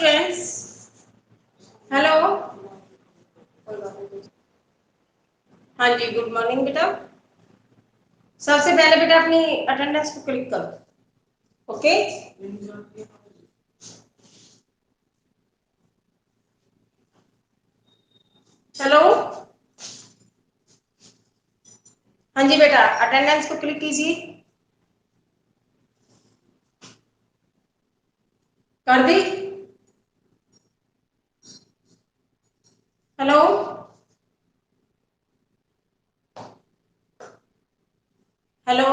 Students, hello. हाँ जी, good morning बेटा। सबसे पहले बेटा अपनी अटेंडेंस को क्लिक करो। Okay, hello. हाँ जी बेटा, अटेंडेंस को क्लिक कीजिए। कर दी? Hello, hello.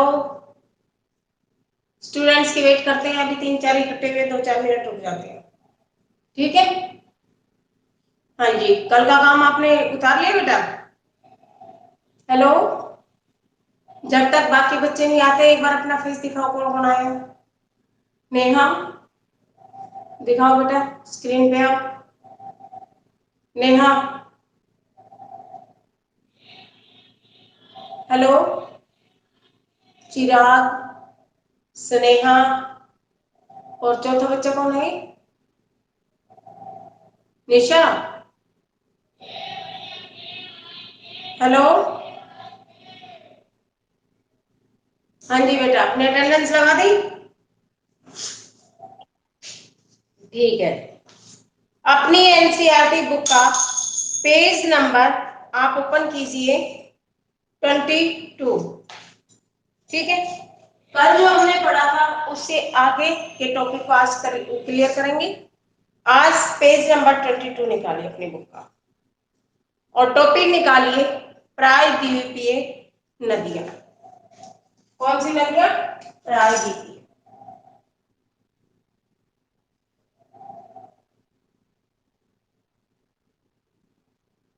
स्टूडेंट्स की वेट करते हैं, अभी 3-4 इकट्ठे हुए, 2-4 मिनट रुक जाते हैं। ठीक है? हाँ जी, कल का काम आपने उतार लिया बेटा? हेलो, जब तक बाकी बच्चे नहीं आते एक बार अपना फेस दिखाओ, कौन कौन आया। नेहा, दिखाओ बेटा, स्क्रीन पे आओ। नेहा, हेलो। चिराग, स्नेहा, और चौथा बच्चा कौन है? निशा, हेलो। हाँ जी बेटा, अपने अटेंडेंस लगा दी? ठीक है। अपनी एनसीईआरटी बुक का पेज नंबर आप ओपन कीजिए 22। ठीक है, कल जो हमने पढ़ा था उससे आगे के टॉपिक को आज क्लियर करेंगे। आज पेज नंबर 22 निकालिए अपनी बुक का और टॉपिक निकालिए प्रायद्वीपीय नदियां। कौन सी नदियां? प्रायद्वीपीय।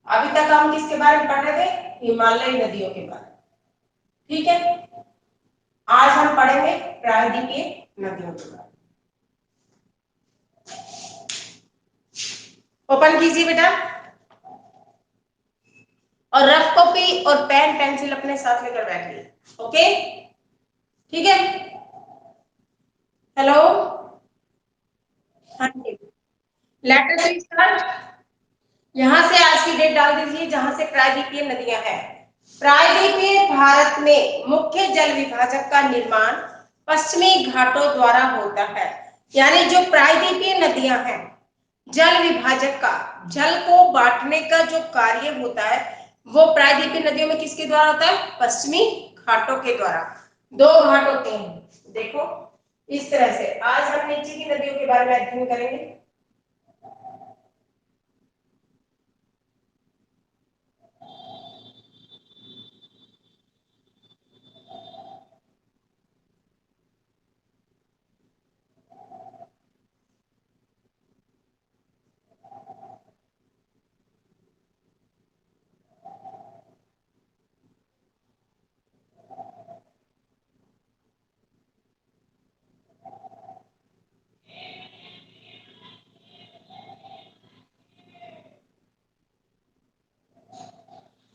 अभी तक हम किसके बारे में पढ़ रहे थे? हिमालयी नदियों के बारे में। ठीक है, आज हम पढ़ेंगे प्रायद्वीपीय नदियों के बारे में। ओपन कीजिए बेटा और रफ कॉपी और पेन पेंसिल अपने साथ लेकर बैठिए। ओके, ठीक है। हेलो, हाँ जी, लेटर टू स्टार्ट। यहां से आज की डेट डाल दीजिए जहां से प्रायद्वीपीय नदियां हैं। प्रायद्वीपीय भारत में मुख्य जल विभाजक का निर्माण पश्चिमी घाटों द्वारा होता है। यानी जो प्रायद्वीपीय नदियां हैं, जल विभाजक का, जल को बांटने का जो कार्य होता है वो प्रायद्वीपीय नदियों में किसके द्वारा होता है? पश्चिमी घाटों के द्वारा। 2 घाट होते हैं, देखो इस तरह से। आज हम नीचे की नदियों के बारे में अध्ययन करेंगे।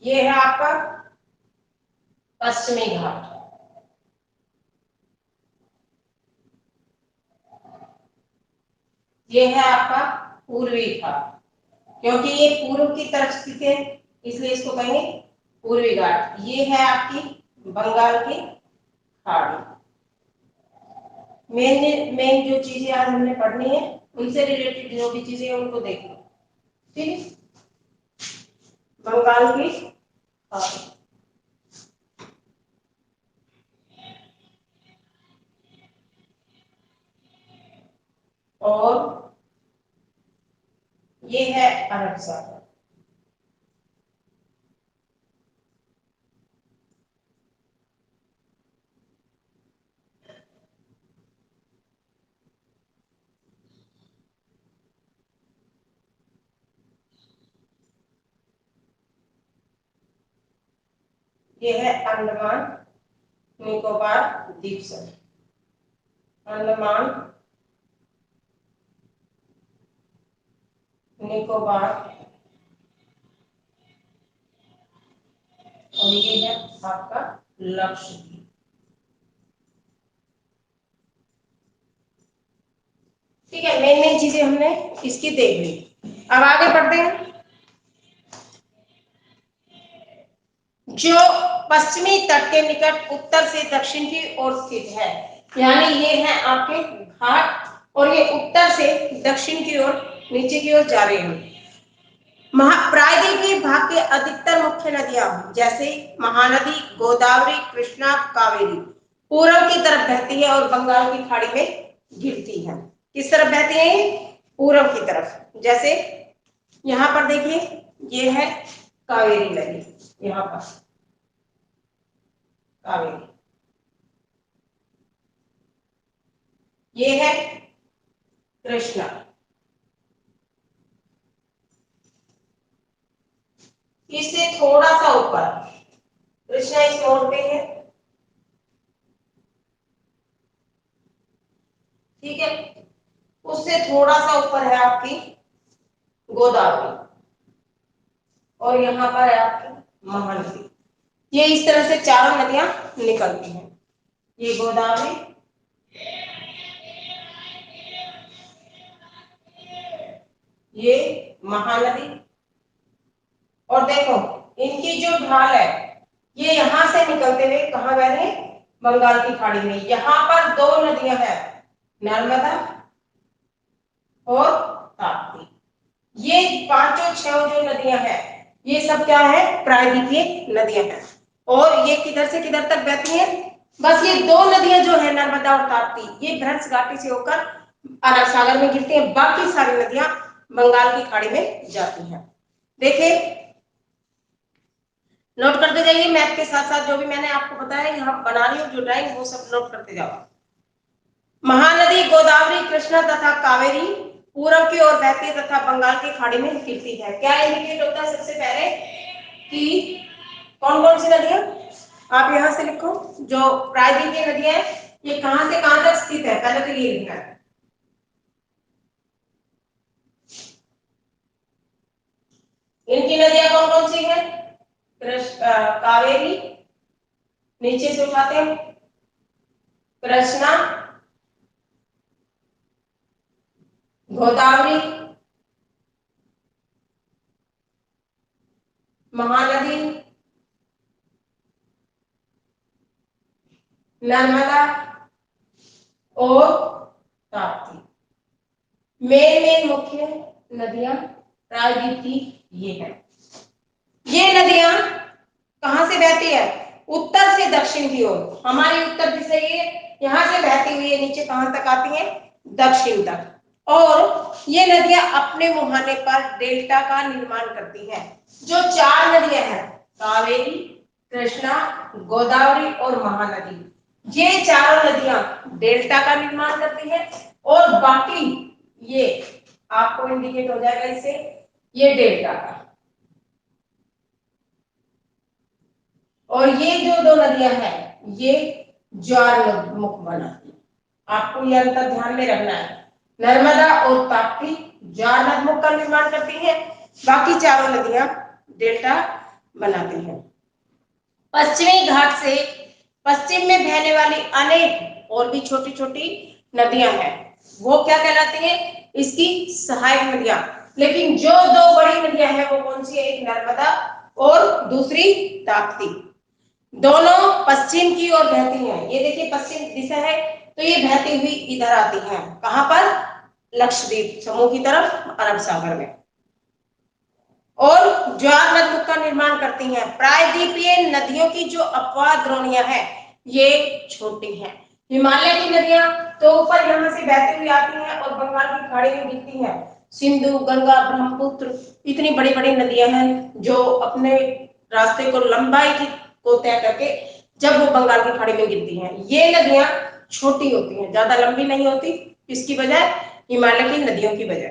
ये है आपका पश्चिमी घाट, ये है आपका पूर्वी घाट। क्योंकि ये पूर्व की तरफ स्थित है इसलिए इसको कहेंगे पूर्वी घाट। ये है आपकी बंगाल की खाड़ी। मेन मेन जो चीजें आज हमने पढ़नी है उनसे रिलेटेड जो भी चीजें हैं उनको देख लो। ठीक है, बंगाल की खाड़ी और ये है अरब सागर। ये है अंडमान निकोबार द्वीप समूह। अंडमान निकोबार, और ये है आपका लक्षद्वीप। ठीक है, मेन मेन चीजें हमने इसकी देख ली। अब आगे बढ़ते हैं। जो पश्चिमी तट के निकट उत्तर से दक्षिण की ओर स्थित है, यानी ये है आपके घाट और ये उत्तर से दक्षिण की ओर नीचे की ओर जा रहे हैं। प्रायद्वीपीय भाग के अधिकतर मुख्य नदियां जैसे महानदी, गोदावरी, कृष्णा, कावेरी पूर्व की तरफ बहती है और बंगाल की खाड़ी में गिरती है। किस तरफ बहती है? पूर्व की तरफ। जैसे यहां पर देखिए, ये है कावेरी नदी, यहां पर कावेरी, ये है कृष्णा, इससे थोड़ा सा ऊपर कृष्णा इस मोड़ पे है, ठीक है, उससे थोड़ा सा ऊपर है आपकी गोदावरी और यहाँ पर है आपकी महानदी। ये इस तरह से चारों नदियां निकलती हैं। ये गोदावरी, ये महानदी, और देखो इनकी जो ढाल है ये यहां से निकलते हुए कहां बह रहे हैं? बंगाल की खाड़ी में। यहां पर दो नदियां हैं, नर्मदा और ताप्ती। ये पांचों छह जो नदियां हैं ये सब क्या है? प्रायद्वीपीय नदियां हैं। और ये किधर से किधर तक बहती हैं? बस ये दो नदियां जो है नर्मदा और ताप्ती, ये भ्रंश घाटी से होकर अरब सागर में गिरती हैं। बाकी सारी नदियां बंगाल की खाड़ी में जाती हैं। देखिए, नोट करते जाइए, मैथ के साथ साथ जो भी मैंने आपको बताया यहाँ बना रही हूँ जो ड्राइंग, वो सब नोट करते जाओ। महानदी गोदावरी, कृष्णा तथा कावेरी पूरब की ओर बहती है तथा बंगाल की खाड़ी में गिरती है। क्या इंडिकेट होता है सबसे पहले कि कौन कौन सी नदियां? आप यहां से लिखो, जो प्रायद्वीपीय नदियां हैं ये कहां से कहां तक स्थित है, पहले तो ये लिखना है। इनकी नदियां कौन कौन सी है? कावेरी, नीचे से उठाते हैं कृष्णा, गोदावरी, महानदी, नर्मदा और ताप्ती। मेन मुख्य नदियां प्रायद्वीप की ये है। ये नदियां कहां से बहती है? उत्तर से दक्षिण की ओर। हमारी उत्तर दिशा ये यहां से बहती हुई है, नीचे कहां तक आती है? दक्षिण तक। और ये नदियां अपने मुहाने पर डेल्टा का निर्माण करती हैं। जो चार नदियां हैं, कावेरी, कृष्णा, गोदावरी और महानदी, ये चारों नदियां डेल्टा का निर्माण करती हैं। और बाकी ये आपको इंडिकेट हो जाएगा इससे, ये डेल्टा का। और ये जो दो नदियां हैं ये ज्वार मुख बनाती है। आपको यह अंतर ध्यान में रखना है। नर्मदा और ताप्ती ज्वार मुख का निर्माण करती हैं, बाकी चारों नदियां डेल्टा बनाती हैं। पश्चिमी घाट से पश्चिम में बहने वाली अनेक और भी छोटी छोटी नदियां हैं, वो क्या कहलाती हैं? इसकी सहायक नदियां। लेकिन जो दो बड़ी नदियां हैं वो कौन सी है? एक नर्मदा और दूसरी ताप्ती। दोनों पश्चिम की ओर बहती हैं। ये देखिए पश्चिम दिशा है तो ये बहती हुई इधर आती हैं। कहां पर? लक्षद्वीप समूह की तरफ, अरब सागर में। और ज्वार नदमुख का निर्माण करती हैं। प्रायद्वीपीय नदियों की जो अपवाद द्रोणियां हैं ये छोटी हैं। हिमालय की नदियां तो ऊपर यहां से बहती हुई आती हैं और बंगाल की खाड़ी में गिरती हैं। सिंधु, गंगा, ब्रह्मपुत्र इतनी बड़ी बड़ी नदियां हैं जो अपने रास्ते को लंबाई को तय करके जब वो बंगाल की खाड़ी में गिरती हैं। ये नदियां छोटी होती हैं, ज्यादा लंबी नहीं होती। इसकी वजह हिमालय की नदियों की वजह।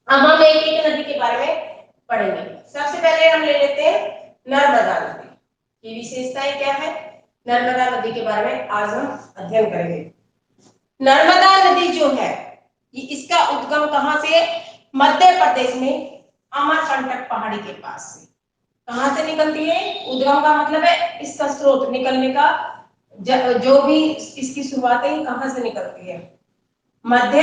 अब हम एक एक नदी के बारे में पढ़ेंगे। सबसे पहले हम ले लेते हैं नर्मदा नदी की विशेषताएं क्या है। नर्मदा नदी के बारे में आज हम अध्ययन करेंगे। नर्मदा नदी जो है ये इसका उद्गम कहां से? मध्य प्रदेश में अमरकंटक पहाड़ी के पास से। कहां से निकलती है? उद्गम का मतलब है इसका स्रोत, निकलने का जो भी इसकी शुरुआत है कहां से निकलती है? मध्य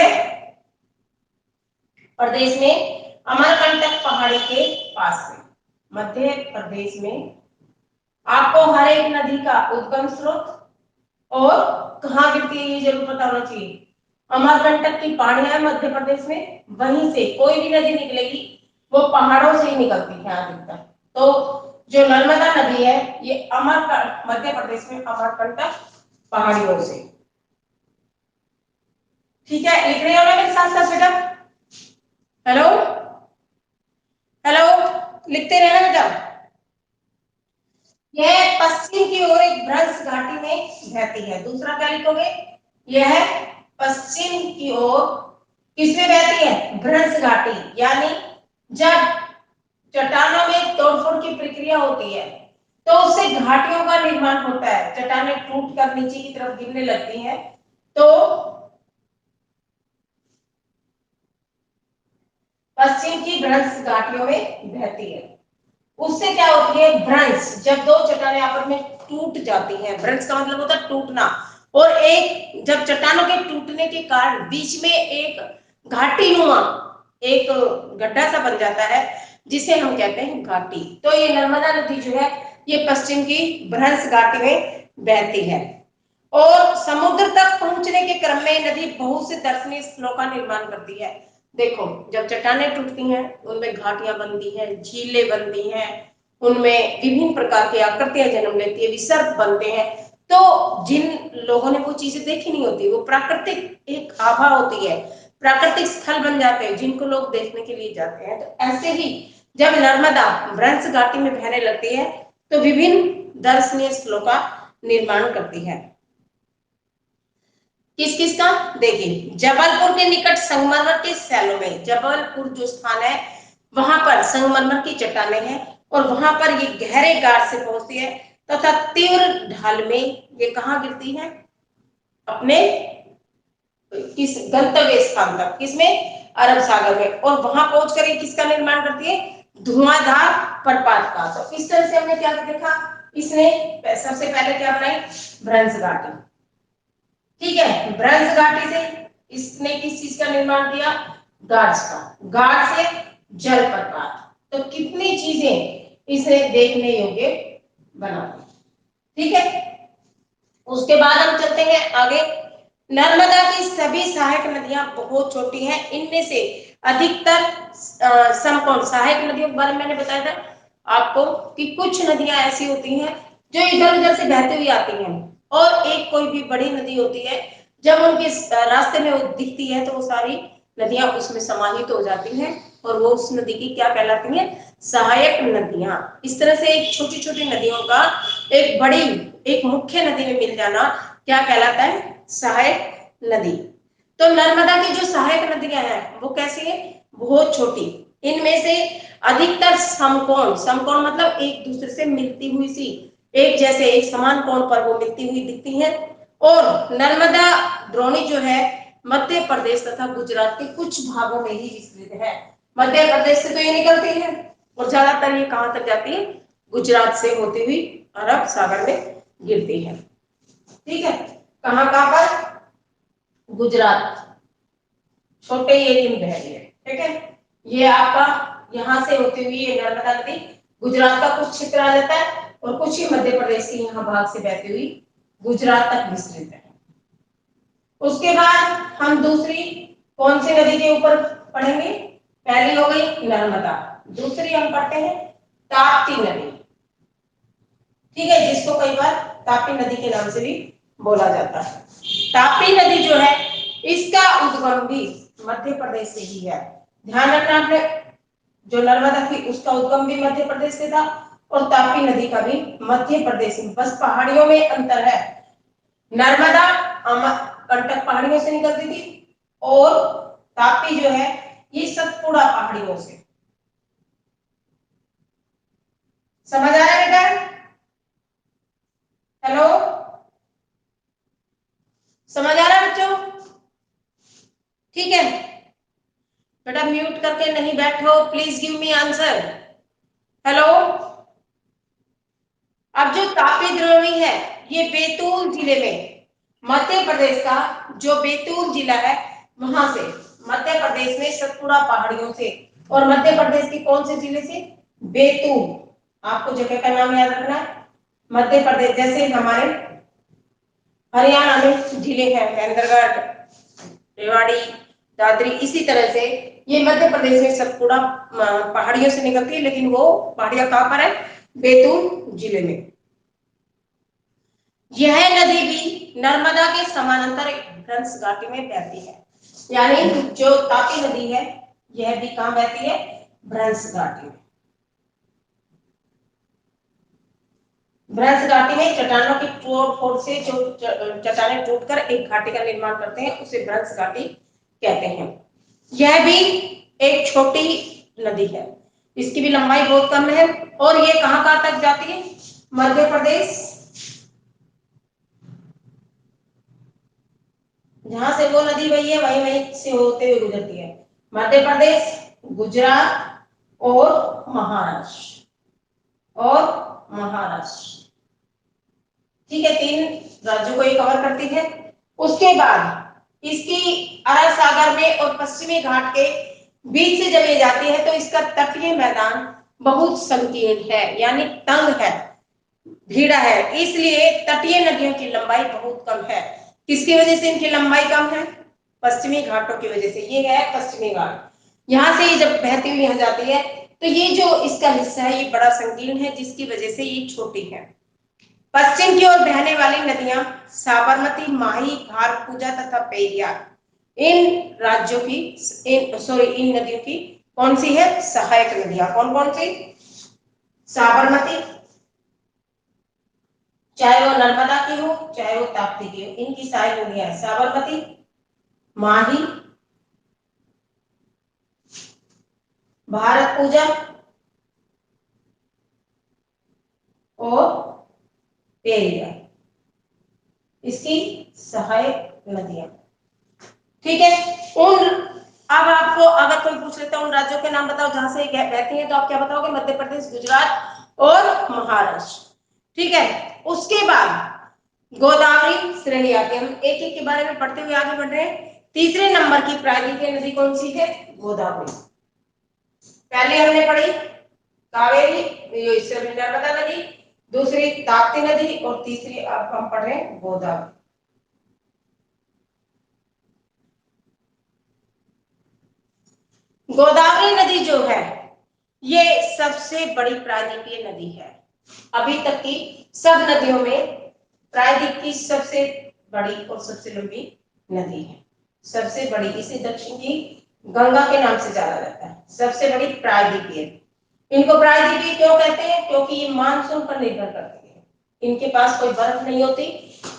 प्रदेश में अमरकंटक पहाड़ी के पास में, मध्य प्रदेश में आपको हर एक नदी का उद्गम स्रोत और कहाँ गिरती है ये जरूर पता होना चाहिए। अमरकंटक की पहाड़ियां है मध्य प्रदेश में, वहीं से कोई भी नदी निकलेगी वो पहाड़ों से ही निकलती है अधिकतर। तो जो नर्मदा नदी है ये मध्य प्रदेश में अमरकंटक पहाड़ियों से। ठीक है, लिख रहे हो ना मेरे साथ साथ बेटा? हेलो हेलो, लिखते रहना बेटा। यह पश्चिम की ओर एक भ्रंश घाटी में बहती है। दूसरा क्या लिखोगे? यह पश्चिम की ओर किसमें बहती है? भ्रंश घाटी, यानी जब चट्टानों में तोड़फोड़ की प्रक्रिया होती है तो उससे घाटियों का निर्माण होता है, चट्टानें टूट कर नीचे की तरफ गिरने लगती हैं। तो पश्चिम की भ्रंश घाटियों में बहती है। उससे क्या होती है? भ्रंश, जब दो चट्टानें आपस में टूट जाती हैं, भ्रंश का मतलब होता है टूटना, और एक जब चट्टानों के टूटने के कारण बीच में एक घाटी नुमा एक गड्ढा सा बन जाता है जिसे हम कहते हैं घाटी। तो ये नर्मदा नदी जो है ये पश्चिम की भ्रंश घाटी में बहती है। और समुद्र तक पहुंचने के क्रम में नदी बहुत से दर्शनीय स्थलों का निर्माण करती है। देखो, जब चट्टानें टूटती हैं उनमें घाटियां बनती हैं, झीलें बनती हैं, उनमें विभिन्न प्रकार की आकृतियां जन्म लेती है, विसर्प बनते हैं। तो जिन लोगों ने वो चीजें देखी नहीं होती, वो प्राकृतिक एक आभा होती है, प्राकृतिक स्थल बन जाते हैं जिनको लोग देखने के लिए जाते हैं। तो ऐसे ही जब नर्मदा भ्रंश घाटी में बहने लगती है तो विभिन्न दर्शनीय स्थलों का निर्माण करती है। किस किस का? देखिए, जबलपुर के निकट संगमरमर के सैलों में, जबलपुर जो स्थान है वहां पर संगमरमर की चट्टानें हैं और वहां पर ये गहरे गाढ़ से पहुंचती है तथा तीव्र ढाल में ये कहां गिरती है? अपने किस गंतव्य स्थान तक, किसमें? अरब सागर में। और वहां पहुंचकर ये किसका निर्माण करती है? धुआंधार प्रपात का। तो इस तरह से हमने क्या देखा, इसने सबसे पहले क्या बनाई? भ्रंश घाटी। ठीक है, भ्रंश घाटी से इसने किस चीज का निर्माण किया? गाज का। गाज से जलप्रपात। तो कितनी चीजें इसने देखने योग्य बना दी। ठीक है, उसके बाद हम चलते हैं आगे। नर्मदा की सभी सहायक नदियां बहुत छोटी हैं, इनमें से अधिकतर समकोण सहायक नदियों के बारे में मैंने बताया था आपको कि कुछ नदियां ऐसी होती हैं जो इधर उधर से बहती हुई आती हैं, और एक कोई भी बड़ी नदी होती है जब उनके रास्ते में वो दिखती है तो वो सारी नदियां उसमें समाहित हो जाती हैं और वो उस नदी की क्या कहलाती हैं? सहायक नदियां। इस तरह से एक छोटी छोटी नदियों का एक बड़ी एक मुख्य नदी में मिल जाना क्या कहलाता है? सहायक नदी। तो नर्मदा की जो सहायक नदियां हैं वो कैसी है? बहुत छोटी। इनमें से अधिकतर समकोण, समकोण मतलब एक दूसरे से मिलती हुई सी, एक जैसे एक समान कोण पर वो मिलती हुई दिखती हैं। और नर्मदा द्रोणी जो है मध्य प्रदेश तथा गुजरात के कुछ भागों में ही विस्तृत है। मध्य प्रदेश से तो ये निकलती है और ज्यादातर ये कहां तक जाती है? गुजरात से होती हुई अरब सागर में गिरती है। ठीक है, कहां कहां पर? गुजरात, छोटे एरिया में बह रही है। ठीक है, ये आपका यहां से होती हुई ये नर्मदा नदी गुजरात का कुछ क्षेत्र आ जाता है और कुछ ही मध्य प्रदेश के यहाँ भाग से बहती हुई गुजरात तक विस्तृत है। उसके बाद हम दूसरी कौन सी नदी के ऊपर पढ़ेंगे? पहली हो गई नर्मदा, दूसरी हम पढ़ते हैं ताप्ती नदी। ठीक है, जिसको कई बार तापी नदी के नाम से भी बोला जाता है। तापी नदी जो है इसका उद्गम भी मध्य प्रदेश से ही है। ध्यान रखना आपने, जो नर्मदा थी उसका उद्गम भी मध्य प्रदेश से था और तापी नदी का भी मध्य प्रदेश में, बस पहाड़ियों में अंतर है। नर्मदा अमरकंटक पहाड़ियों से निकलती थी और तापी जो है ये सतपुड़ा पहाड़ियों से। समझ आ रहा है बेटा? हेलो, समझ आ रहा है बच्चों? ठीक है बेटा, म्यूट करके नहीं बैठो, please give me answer. Hello, अब जो तापी द्रोणी है ये बैतूल जिले में, मध्य प्रदेश का जो बैतूल जिला है वहां से, मध्य प्रदेश में सतपुड़ा पहाड़ियों से, और मध्य प्रदेश के कौन से जिले से? बैतूल। आपको जगह का नाम याद रखना है। मध्य प्रदेश, जैसे हमारे हरियाणा में जिले हैं महेंद्रगढ़, रेवाड़ी, दादरी, इसी तरह से ये मध्य प्रदेश में सतपुड़ा पहाड़ियों से निकलती है, लेकिन वो पहाड़ियां कहां पर है? बैतूल जिले में। यह नदी भी नर्मदा के समानांतर भ्रंश घाटी में बहती है, यानी जो तापी नदी है यह भी कहां बहती है? भ्रंश घाटी में। भ्रंश घाटी में चट्टानों की तोड़ फोड़ से जो चट्टानें टूटकर एक घाटी का निर्माण करते हैं उसे भ्रंश घाटी कहते हैं। यह भी एक छोटी नदी है, इसकी भी लंबाई बहुत कम है, और ये कहां कहां तक जाती है? मध्य प्रदेश, जहां से वो नदी बही है वहीं वहीं से होते हुए गुजरती है। मध्य प्रदेश, गुजरात और महाराष्ट्र, ठीक है, 3 राज्यों को ये कवर करती है। उसके बाद इसकी अरब सागर में और पश्चिमी घाट के बीच से जब ये जाती है तो इसका तटीय मैदान बहुत संकीर्ण है, यानी तंग है, भीड़ा है, इसलिए तटीय नदियों की लंबाई बहुत कम है। किसकी वजह से इनकी लंबाई कम है? पश्चिमी घाटों की वजह से। ये है पश्चिमी घाट, यहां से जब बहती हुई यहां जाती है तो ये जो इसका हिस्सा है ये बड़ा संकीर्ण है, जिसकी वजह से ये छोटी है। पश्चिम की ओर बहने वाली नदियां साबरमती, माही, भारपूजा तथा पेरियार, इन राज्यों की इन नदियों की कौन सी है? सहायक नदियां। कौन कौन सी? साबरमती, चाहे वो नर्मदा की हो चाहे वो ताप्ती की हो, इनकी सहायक नदियां साबरमती, माही, भारतपूजा और पेरियार, इसकी सहायक नदियां। ठीक है, उन अब आपको अगर कोई पूछ लेता है उन राज्यों के नाम बताओ जहां से बहती हैं, तो आप क्या बताओगे? मध्य प्रदेश, गुजरात और महाराष्ट्र। ठीक है, उसके बाद गोदावरी श्रेणी आती है। हम एक एक के बारे में पढ़ते हुए आगे बढ़ रहे हैं। तीसरे नंबर की प्राकृतिक नदी कौन सी है? गोदावरी। पहले हमने पढ़ी कावेरी, नर्मदा नदी, दूसरी ताप्ती नदी और तीसरी अब हम पढ़ रहे हैं गोदावरी। गोदावरी नदी जो है ये सबसे बड़ी प्रायद्वीपीय नदी है। अभी तक की सब नदियों में प्रायद्वीप की सबसे बड़ी और सबसे लंबी नदी है। सबसे बड़ी, इसे दक्षिण की गंगा के नाम से जाना जाता है। सबसे बड़ी प्रायद्वीपीय। इनको प्रायद्वीपीय क्यों कहते हैं? क्योंकि ये मानसून पर निर्भर करती है। इनके पास कोई बर्फ नहीं होती,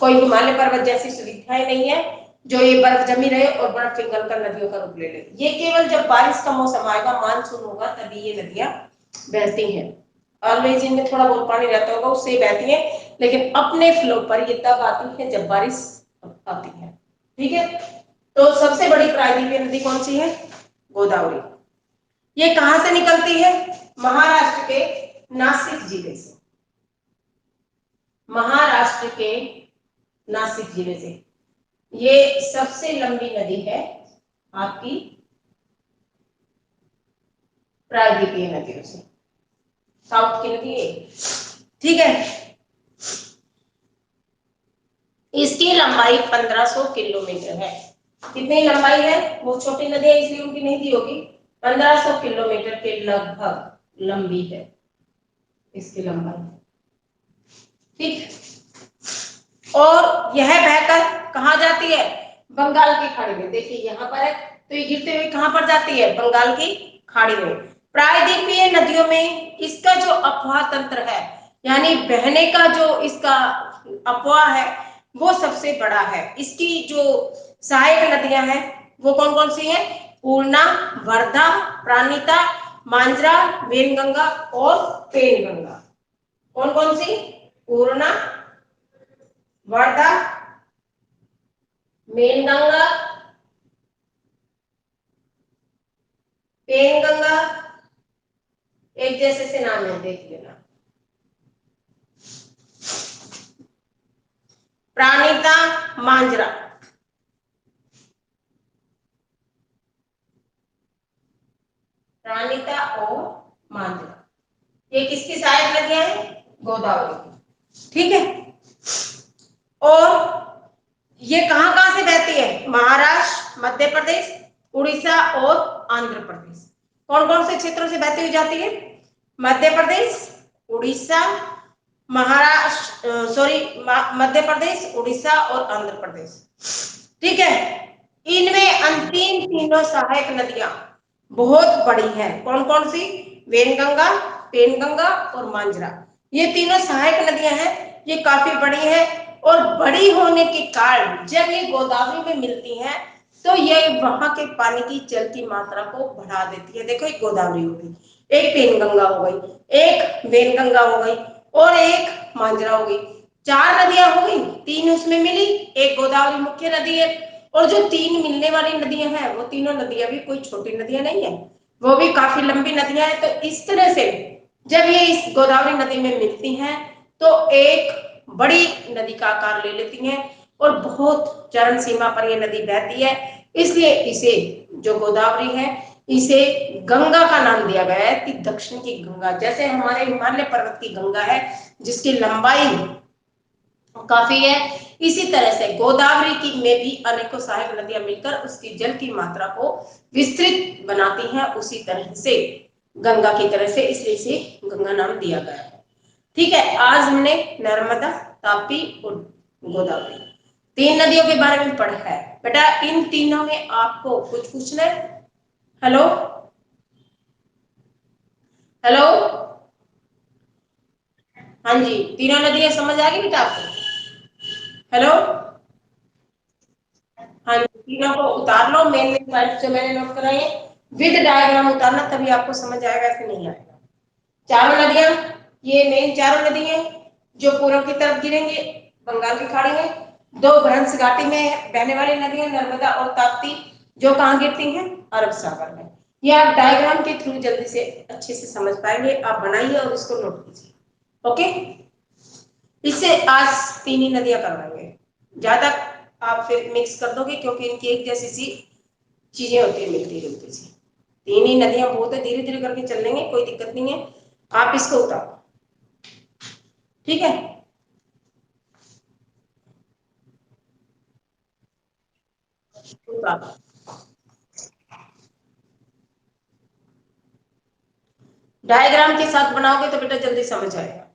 कोई हिमालय पर्वत जैसी सुविधाएं नहीं है जो ये बर्फ जमी रहे और बर्फ पिघल कर नदियों का रूप ले ले। ये केवल जब बारिश का मौसम आएगा, मानसून होगा, तभी ये नदियां बहती हैं। ऑलवेज इनमें थोड़ा बहुत पानी रहता होगा, उससे बहती है, लेकिन अपने फ्लो पर ये तब आती है जब बारिश आती है। ठीक है, तो सबसे बड़ी प्रायद्वीपीय नदी कौन सी है? गोदावरी। ये कहां से निकलती है? महाराष्ट्र के नासिक जिले से। महाराष्ट्र के नासिक जिले से ये सबसे लंबी नदी है आपकी प्रायद्वीपीय नदियों से। साउथ की नदी है, ठीक है। इसकी लंबाई 1500 किलोमीटर है। कितनी लंबाई है? वो छोटी नदी है इसलिए उनकी नहीं दी होगी। 1500 किलोमीटर के लगभग लंबी है इसकी लंबाई। ठीक, और यह बहकर कहां जाती है? बंगाल की खाड़ी में। देखिए यहां पर है, तो ये गिरते हुए कहां पर जाती है? बंगाल की खाड़ी में। प्रायद्वीपीय नदियों में इसका जो अपवाह तंत्र है, यानी बहने का जो इसका अपवाह है, वो सबसे बड़ा है। इसकी जो सहायक नदियां हैं वो कौन कौन सी हैं? पूर्णा, वर्धा, प्राणिता, मांजरा, वेनगंगा और पेनगंगा। कौन कौन सी? पूर्णा, वर्धा, मेनगंगा, पेनगंगा, एक जैसे से नाम है, देख लेना। प्राणिता, मांजरा। प्राणिता और मांझरा, ये किसकी सहायक नदियां हैं? गोदावरी की। ठीक है, और ये कहां कहां से बहती है? महाराष्ट्र, मध्य प्रदेश, उड़ीसा और आंध्र प्रदेश। कौन कौन से क्षेत्रों से बहती हुई जाती है? मध्य प्रदेश, उड़ीसा, महाराष्ट्र, सॉरी, मध्य प्रदेश, उड़ीसा और आंध्र प्रदेश। ठीक है, इनमें अंतिम तीनों सहायक नदियां बहुत बड़ी हैं। कौन कौन सी? वेनगंगा, पेनगंगा और मांझरा। ये तीनों सहायक नदियां हैं, ये काफी बड़ी हैं, और बड़ी होने के कारण जब ये गोदावरी में मिलती हैं तो ये वहां के पानी की जल की मात्रा को बढ़ा देती है। देखो, एक गोदावरी हो गई, एक पेनगंगा हो गई, एक वेनगंगा हो गई और एक मांझरा हो गई। 4 नदियां हो गई, 3 उसमें मिली, एक गोदावरी मुख्य नदी है, और जो 3 मिलने वाली नदियां हैं वो तीनों नदियां भी कोई छोटी नदियां नहीं है, वो भी काफी लंबी नदियां हैं। तो इस तरह से जब ये इस गोदावरी नदी में मिलती हैं तो एक बड़ी नदी का आकार ले लेती हैं और बहुत चरण सीमा पर ये नदी बहती है, इसलिए इसे, जो गोदावरी है, इसे गंगा का नाम दिया गया है कि दक्षिण की गंगा। जैसे हमारे हिमालय पर्वत की गंगा है जिसकी लंबाई काफी है, इसी तरह से गोदावरी की में भी अनेकों सहायक नदियां मिलकर उसकी जल की मात्रा को विस्तृत बनाती हैं, उसी तरह से गंगा की तरह से, इसलिए इसे गंगा नाम दिया गया है। ठीक है, आज हमने नर्मदा, तापी और गोदावरी 3 नदियों के बारे में पढ़ा है। बेटा, इन तीनों में आपको कुछ पूछना है? हेलो हेलो, हाँ जी, तीनों नदियां समझ आ गई बेटा आपको? हेलो, हाँ जी, तीनों को उतार लो, मेन मेन पॉइंट जो मैंने नोट कराए हैं विद डायग्राम उतारना, तभी आपको समझ आएगा, ऐसे नहीं आएगा। चारों नदियां, ये मेन चारों नदी हैं जो पूर्व की तरफ गिरेंगे, बंगाल की खाड़ी में। 2 भ्रंश घाटी में बहने वाली नदियां नर्मदा और ताप्ती, जो कहाँ गिरती हैं? अरब सागर में। ये आप डायग्राम के थ्रू जल्दी से अच्छे से समझ पाएंगे। आप बनाइए और इसको नोट कीजिए। ओके, इससे आज 3 ही नदियां करवाएंगे, ज्यादा आप फिर मिक्स कर दोगे क्योंकि इनकी एक जैसी सी चीजें होती है, मिलती जुलती सी। 3 ही नदियां बहुत है, धीरे धीरे करके चल लेंगे, कोई दिक्कत नहीं है। आप इसको उतारो, ठीक है? उतारो, डायग्राम के साथ बनाओगे तो बेटा जल्दी समझ आएगा।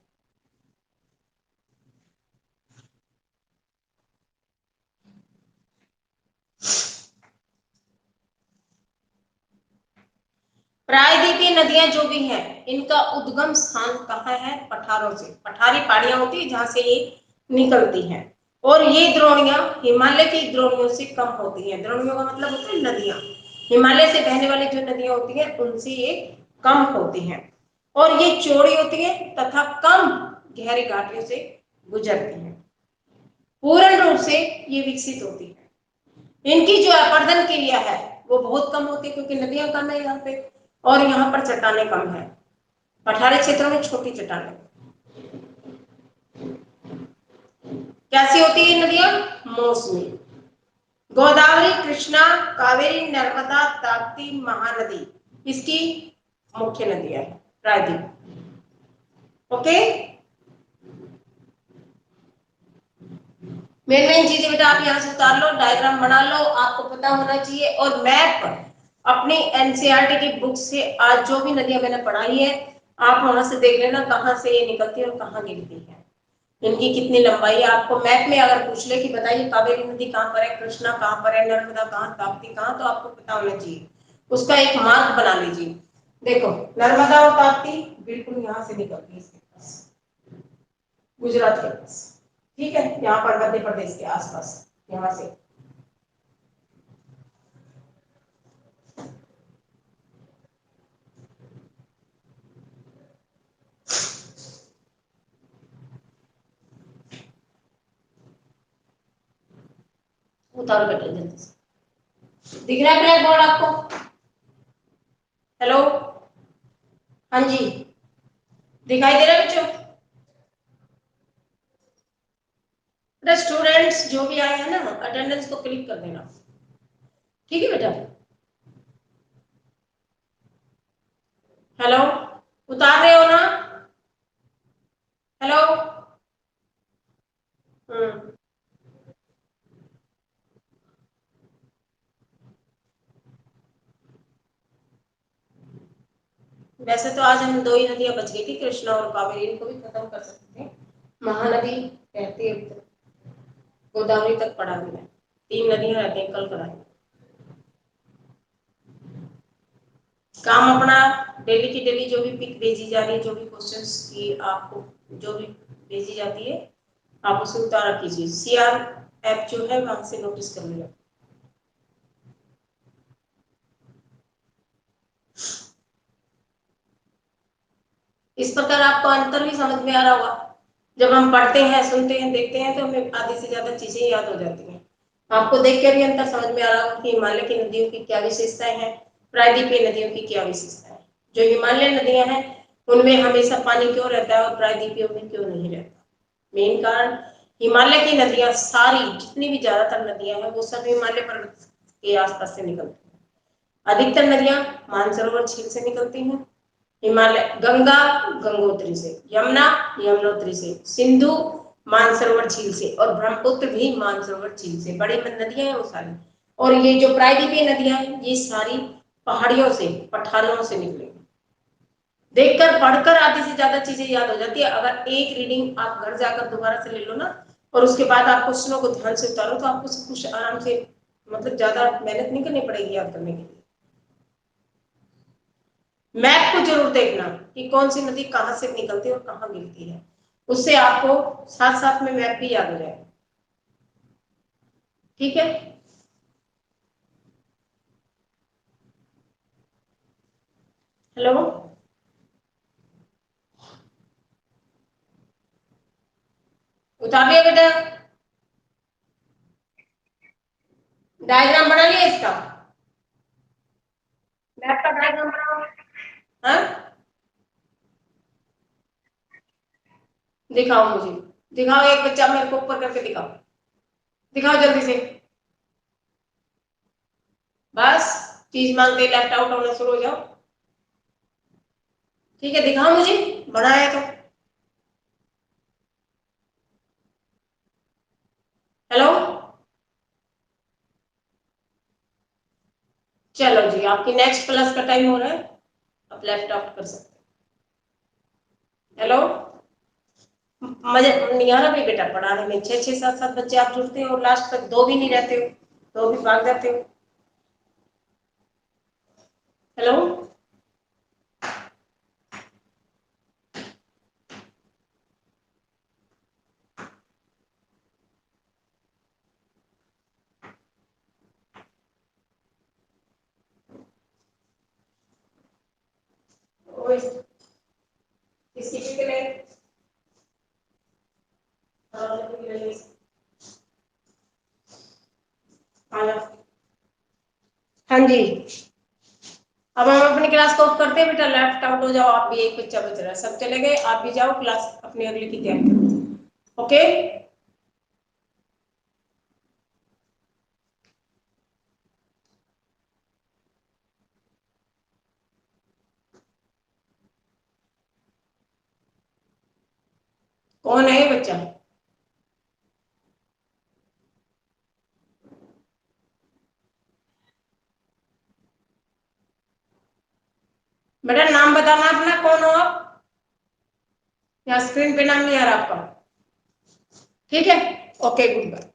प्रायद्वीपीय नदियां जो भी हैं, इनका उद्गम स्थान कहाँ है? पठारों से। पठारी पहाड़ियां होती है जहां से ये निकलती हैं, और ये द्रोणियां हिमालय की द्रोणियों से कम होती हैं। द्रोणियों का मतलब होता है नदियां, हिमालय से बहने वाली जो नदियां होती हैं उनसे ये कम होती हैं, और ये चौड़ी होती है तथा कम गहरी घाटियों से गुजरती हैं। पूर्ण रूप से ये विकसित होती है। इनकी जो अपर्दन क्रिया है वो बहुत कम होती है क्योंकि नदियां कम है यहाँ पे, और यहाँ पर चट्टानें कम है। पठारी क्षेत्रों में छोटी चट्टानें। कैसी होती है नदियां? मौसमी। गोदावरी, कृष्णा, कावेरी, नर्मदा, ताप्ती, महानदी इसकी मुख्य नदियां है, प्रायद्वीप। ओके, मेन मेन चीजें बेटा आप यहाँ से उतार लो, डायग्राम बना लो, आपको पता होना चाहिए। और मैप अपनी एनसीईआरटी की बुक से आज जो भी नदियां मैंने पढ़ाई है आप वहां से देख लेना कहाँ से ये निकलती है और कहाँ गिरती है, इनकी कितनी लंबाई है। आपको मैप में अगर पूछ ले कि बताइए कावेरी नदी कहाँ पर है, कृष्णा कहाँ पर है, नर्मदा कहाँ, ताप्ती कहाँ, तो आपको पता होना चाहिए, उसका एक मार्क बना लीजिए। देखो, नर्मदा और ताप्ती बिल्कुल यहाँ से निकलती है, इसके पास, गुजरात के पास। ठीक है, यहाँ पर मध्य प्रदेश के आसपास, यहाँ से। उतारो बेटा जल्दी से। दिख रहा है ब्लैक बोर्ड आपको? हेलो, हाँ जी, दिखाई दे रहा है बच्चों? स्टूडेंट्स जो भी आए हैं ना, अटेंडेंस को क्लिक कर देना, ठीक है बेटा? हेलो, उतार रहे हो ना? हेलो। हम्म। वैसे तो आज हम दो ही नदियां बच गई थी, कृष्णा और कावेरी, इनको भी खत्म कर सकते थे। महानदी कहती है अभी तक, गोदावरी तक पड़ा हुआ है, 3 नदियां रहती हैं, कल कराएंगे काम अपना। डेली की डेली जो भी पिक भेजी जा रही है, जो भी क्वेश्चंस की आपको जो भी भेजी जाती है, आप उसे उतारा कीजिए। सीआर ऐप जो है वहां से नोटिस कर लिया। इस प्रकार आपको अंतर भी समझ में आ रहा होगा। जब हम पढ़ते हैं, सुनते हैं, देखते हैं, तो हमें आधी से ज्यादा चीजें याद हो जाती हैं। आपको देख कर भी अंतर समझ में आ रहा होगा कि हिमालय की नदियों की क्या विशेषताएं हैं, प्रायद्वीपीय नदियों की क्या विशेषताएं हैं। जो हिमालय नदियां हैं उनमें हमेशा पानी क्यों रहता है और प्रायद्वीपीय में क्यों नहीं रहता? मेन कारण, हिमालय की नदियां सारी, जितनी भी ज्यादातर नदियां हैं वो सब हिमालय पर्वत के आसपास से निकलती हैं। अधिकतर नदियां मानसरोवर झील से निकलती हैं। हिमालय, गंगा गंगोत्री से, यमुना यमुनोत्री से, सिंधु मानसरोवर झील से, और ब्रह्मपुत्र भी मानसरोवर झील से। बड़ी नदियां हैं वो सारी। और ये जो प्रायद्वीपीय नदियां हैं ये सारी पहाड़ियों से, पठारों से निकलेंगी। देखकर पढ़कर आधी से ज्यादा चीजें याद हो जाती है। अगर एक रीडिंग आप घर जाकर दोबारा से ले लो ना, और उसके बाद आप क्वेश्चनों को ध्यान से उतारो, तो आपको सब कुछ आराम से, मतलब ज्यादा मेहनत नहीं करनी पड़ेगी याद करने के लिए। मैप को जरूर देखना कि कौन सी नदी कहां से निकलती है और कहां गिरती है, उससे आपको साथ साथ में मैप भी याद हो जाएगा। ठीक है। हेलो। उतार लिया बेटा? डायग्राम बना लिया इसका? मैप का डायग्राम बनाओ। हाँ, दिखाओ मुझे, दिखाओ। एक बच्चा मेरे को ऊपर करके दिखाओ, दिखाओ जल्दी से। बस, चीज मांगते लेफ्ट आउट होना शुरू हो जाओ। ठीक है, दिखाओ मुझे, बनाया तो। हेलो। चलो जी, आपकी नेक्स्ट क्लास का टाइम हो रहा है, आप लेफ्ट आउट कर सकते हैं। हेलो। मजा नहीं आ रहा भाई बेटा पढ़ाने में? 6 6 7 7 बच्चे आप जुड़ते हो और लास्ट तक दो भी नहीं रहते हो, दो भी भाग जाते हो। हेलो। ओए, किसकी के लिए? हाँ जी। अब हम अपनी क्लास को ऑफ करते हैं बेटा, लेफ्ट आउट हो जाओ आप भी, एक बच्चा बच रहा है, सब चले गए, आप भी जाओ क्लास अपनी अगली की तैयारी करो। ओके। कौन है ये बच्चा? बेटा नाम बताना अपना, कौन हो आप? या स्क्रीन पे नाम नहीं आ रहा आपका? ठीक है, ओके, गुड बाय।